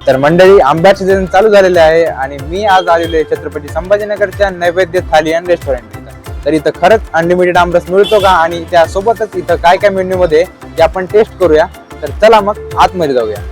तर मंडळी, आंब्याचे सीझन चालू झालेले आहे आणि मी आज आलेलो आहे छत्रपती संभाजीनगरच्या नैवेद्य थाली अँड रेस्टॉरंट इथं. तर इथं खरंच अनलिमिटेड आमरस मिळतो का आणि त्यासोबतच इथं काय काय मेन्यू मध्ये ते आपण टेस्ट करूया. तर चला मग आतमध्ये जाऊया.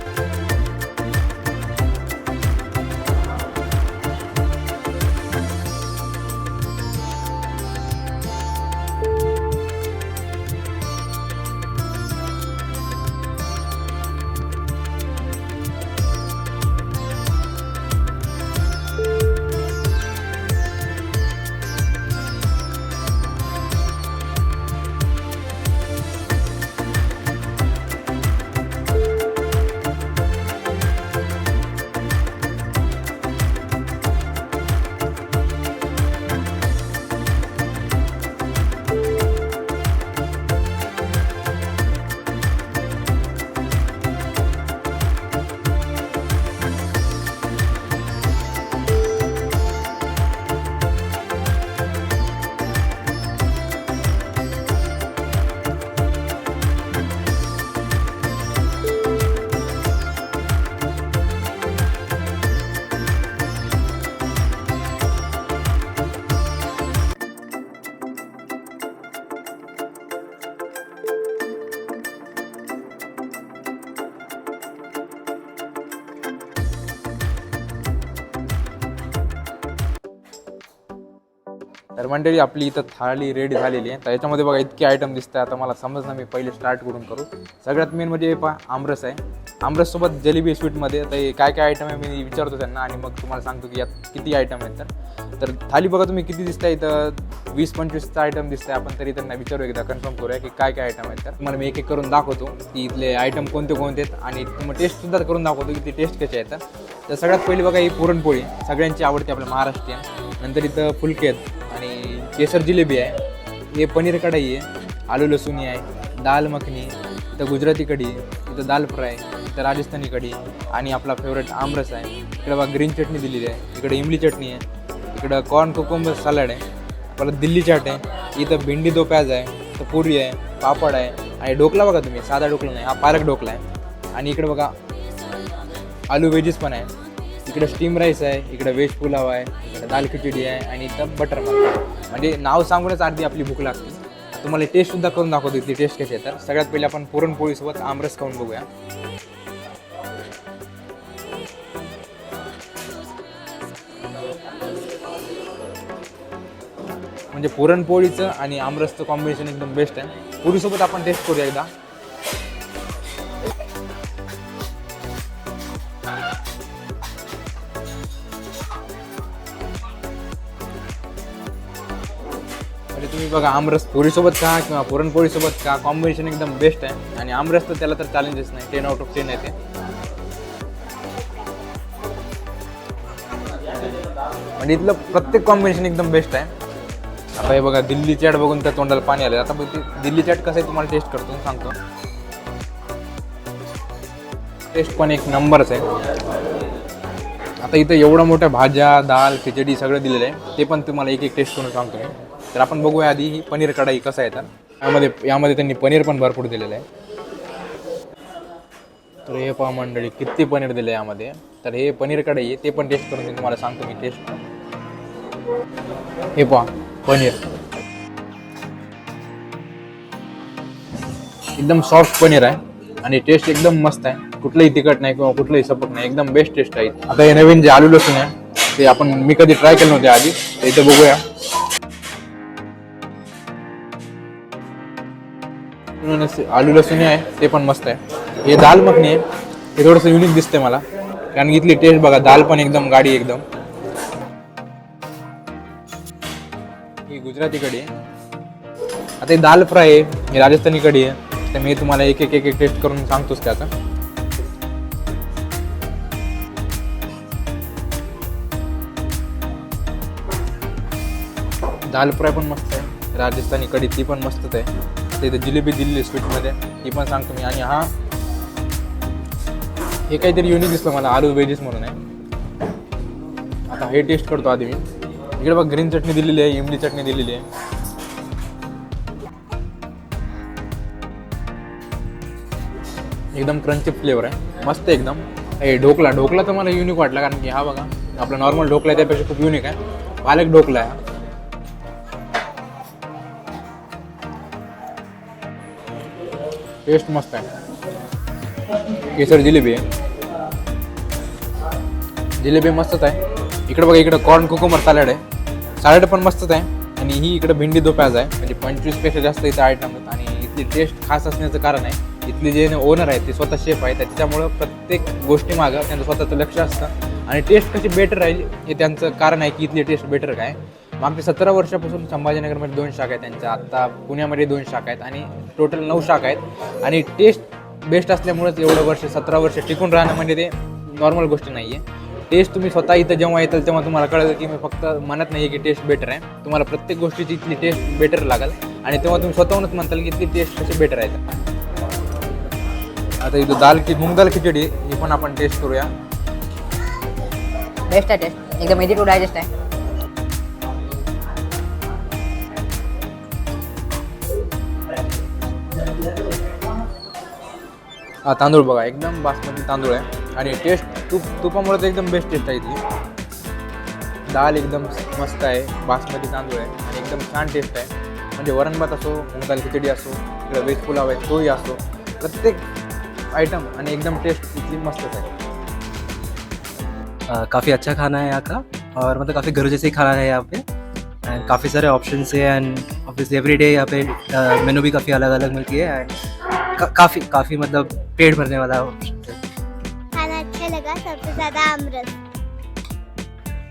तर मंडळी, आपली इथं थाळी रेडी झालेली आहे. तर याच्यामध्ये बघा इतके आयटम दिसतात. आता मला समजणं, मी पहिले स्टार्ट करून करू. सगळ्यात मेन म्हणजे आमरस आहे. आमरस सोबत जलेबी स्वीटमध्ये. तर काय काय आयटम आहे मी विचारतो त्यांना आणि मग तुम्हाला सांगतो की यात किती आयटम आहेत. तर थाली बघा तुम्ही किती दिसताय इथं, 20-25चा आयटम दिसतंय. आपण तरी त्यांना विचारू, एकदा कन्फर्म करूया की काय काय आयटम आहेत. तर तुम्हाला मी एक एक करून दाखवतो की इथले आयटम कोणते कोणते आहेत आणि तुम्हाला टेस्टसुद्धा करून दाखवतो की ती टेस्ट कशी आहेत. तर सगळ्यात पहिली बघा ही पुरणपोळी, सगळ्यांची आवडते आपल्या महाराष्ट्रीयन. नंतर इथं फुलके आहेत आणि केसर जिलेबी आहे. हे पनीर कढाई आहे, आलू लसूणी आहे, दाल मखनी, इथं गुजराती कढी, इथं दाल फ्राय, इथं राजस्थानी कढी आणि आपला फेवरेट आमरस आहे. इकडे बघा ग्रीन चटणी दिलेली आहे, इकडे इमली चटणी आहे, इकडं कॉर्न कोकंबर सलाड आहे, आपल्याला दिल्ली चाट आहे, इथं भेंडी दो प्याज आहे, इथं पुरी आहे, पापड आहे आणि ढोकला बघा तुम्ही, साधा ढोकला नाही, हा पालक ढोकला आहे. आणि इकडे बघा आलू वेजीस पण आहे, इकडे स्टीम राईस आहे, इकडे व्हेज पुलाव आहे, इकडे दाल खिचडी आहे आणि इथं बटर मसाला. म्हणजे नाव सांगूनच अर्धी आपली भूक लागते. तुम्हाला टेस्टसुद्धा करून दाखवतो ती टेस्ट कशी आहे. तर सगळ्यात पहिले आपण पुरणपोळीसोबत आमरस खाऊन बघूया. म्हणजे पुरणपोळीचं आणि आमरसचं कॉम्बिनेशन एकदम बेस्ट आहे. पुरीसोबत आपण टेस्ट करूया एकदा. म्हणजे तुम्ही बघा, आमरस पोळीसोबत का किंवा पुरणपोळीसोबत का, कॉम्बिनेशन एकदम बेस्ट आहे. आणि आमरस तर त्याला तर चॅलेंजेस नाही, 10 out of 10 आहे ते. म्हणजे इथलं प्रत्येक कॉम्बिनेशन एकदम बेस्ट आहे. आता हे बघा, दिल्ली चाट बघून त्या तोंडाला पाणी आलं. आता बघ दिल्ली चाट कसं आहे तुम्हाला टेस्ट करतो सांगतो. टेस्ट पण एक नंबरच आहे. आता इथं एवढ्या मोठ्या भाज्या, दाल, खिचडी सगळं दिलेलं आहे. ते पण तुम्हाला एक एक टेस्ट करून सांगतो मी. तर आपण बघूया आधी ही पनीर कढाई कसं आहे. तर यामध्ये त्यांनी पनीर पण भरपूर दिलेलं आहे. तर हे पहा मंडळी, किती पनीर दिलं आहे यामध्ये. तर हे पनीर कढाई आहे, ते पण टेस्ट करून मी तुम्हाला सांगतो मी टेस्ट. हे पहा पनीर, एकदम सॉफ्ट पनीर आहे आणि टेस्ट एकदम मस्त आहे. कुठलंही तिखट नाही किंवा कुठलंही सपक नाही, एकदम बेस्ट टेस्ट आहे. आता हे नवीन जे आलू लसूण आहे ते मी कधी ट्राय केलं नव्हते आधी, ते इथं बघूया. आलू लसूण आहे ते पण मस्त आहे. हे दाल मखनी आहे, हे थोडंसं युनिक दिसतंय मला, कारण इथली टेस्ट बघा, दाल पण एकदम गाडी एकदम. ही गुजराती कढी आहे. आता हे दाल फ्राय आहे, ही राजस्थानी कढी आहे. तर मी तुम्हाला एक एक टेस्ट करून सांगतोच त्याचा. दाल फ्राय पण मस्त आहे, राजस्थानी कढी ती पण मस्तच आहे. इथे जिलेबी दिलेली स्वीटमध्ये, ती पण सांगतो मी. आणि हा हे काहीतरी युनिक दिसलं मला, आलू वेजीस म्हणून आहे. आता हे टेस्ट करतो आधी मी. इकडे बघ ग्रीन चटणी दिलेली आहे, इमली चटणी दिलेली आहे. एकदम क्रंची फ्लेवर आहे, मस्त एकदम. हे ढोकला तर मला युनिक वाटला, कारण की हा बघा आपला नॉर्मल ढोकला आहे त्यापेक्षा खूप युनिक आहे. पालक ढोकला आहे. टेस्ट मस्त आहे. केसर जिलेबी आहे. जिलेबी मस्तच आहे. इकडे बघा, इकडे कॉर्न कुकुंबर सॅलड आहे. सॅलड पण मस्तच आहे. आणि ही इकडे भेंडी दो प्याज आहे. म्हणजे 25पेक्षा जास्त इथं आयटम आहेत. आणि इथली टेस्ट खास असण्याचं कारण आहे, इथले जे ओनर आहेत ते स्वतः शेफ आहेत, त्याच्यामुळं प्रत्येक गोष्टीमागं त्यांचं स्वतःचं लक्ष असतं. आणि टेस्ट कशी बेटर राहील हे त्यांचं कारण आहे की इथली टेस्ट बेटर काय. मागच्या 17 वर्षापासून संभाजीनगरमध्ये 2 शाखा आहेत त्यांच्या. आत्ता पुण्यामध्ये 2 शाखा आहेत आणि टोटल 9 शाखा आहेत. आणि टेस्ट बेस्ट असल्यामुळेच एवढं वर्ष 17 वर्ष टिकून राहणं म्हणजे ते नॉर्मल गोष्ट नाही आहे. टेस्ट तुम्ही स्वतः इथं जेव्हा येताल तेव्हा तुम्हाला कळलं की मी फक्त म्हणत नाही की टेस्ट बेटर आहे. तुम्हाला प्रत्येक गोष्टीची इथली टेस्ट बेटर लागेल आणि तेव्हा तुम्ही स्वतःहूनच म्हणताल की इथली टेस्ट कशी बेटर आहे. आता इथं मूग दाल खिचडी ही पण आपण टेस्ट करूया. बेस्ट आहे टेस्ट, एकदम इझी टू डायजेस्ट आहे. हा तांदूळ बघा, एकदम बासमती तांदूळ आहे. आणि टेस्ट तुपामुळे तर एकदम बेस्ट टेस्ट आहे इथली. डाळ एकदम मस्त आहे, बासमती तांदूळ आहे आणि एकदम छान टेस्ट आहे. म्हणजे वरण भात असो, मूग दाल खिचडी असो, इकडे व्हेज पुलाव आहे तोही असो, प्रत्येक आइटम आणि एकदम टेस्ट इतनी मस्त है. काफ़ी अच्छा खाना है यहाँ का, और मतलब काफ़ी घर जैसे ही खाना है यहाँ पे. एंड काफ़ी सारे ऑप्शंस है एंड ऑब्वियसली एवरी डे यहाँ पे मेनू भी काफ़ी अलग अलग मिलती है. एंड काफ़ी मतलब पेट भरने वाला ऑप्शन है. खाना अच्छा लगा, सबसे ज़्यादा आमरस.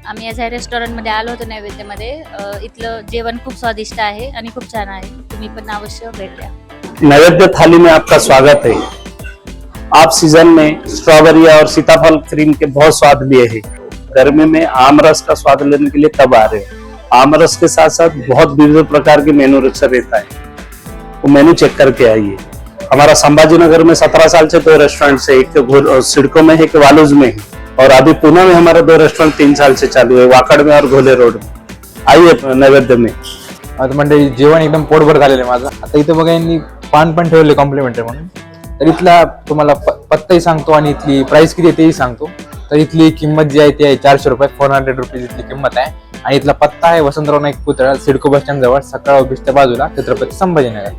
आम्ही या रेस्टॉरंटमध्ये आलो होतो नैवेद्यमध्ये. इथलं जेवण खूप स्वादिष्ट आहे आणि खूप छान आहे. तुम्ही पण अवश्य भेट द्या. नैवेद्य थाली में आपका स्वागत है. आप सीजन में स्ट्रॉबेरी और सीताफल क्रीम के बहुत स्वाद लिए हैं. गर्मी में आम रस का स्वाद लेने के लिए तब आ रहे हैं. आम रस के साथ साथ बहुत विविध प्रकार के मेनू रखा रहता है, वो मेनू चेक करके आइए. हमारा संभाजीनगर में 17 साल से 2 रेस्टोरेंट है. एक सिडको में है, एक वालूज में है, और अभी पुणे में हमारे 2 रेस्टोरेंट 3 साल से चालू है, वाकड़ में और घोले रोड में. आइए नैवेद्य में. आता म्हणजे जेवण एकदम पोटभर झालेलं आहे माझं. आता इथं बघा यांनी पान पण ठेवले कॉम्प्लिमेंटरी म्हणून. तर इथला तुम्हाला पत्ताही सांगतो आणि इथली प्राइस किती आहे तेही सांगतो. तर इथली किंमत जी आहे ती आहे 400 रुपये, 400 रुपीज इथली किंमत आहे. आणि इथला पत्ता आहे वसंतराव नाईक पुतळा, सिडको बस स्टँड जवळ, सकाळ ऑफिसच्या बाजूला, छत्रपती संभाजीनगर.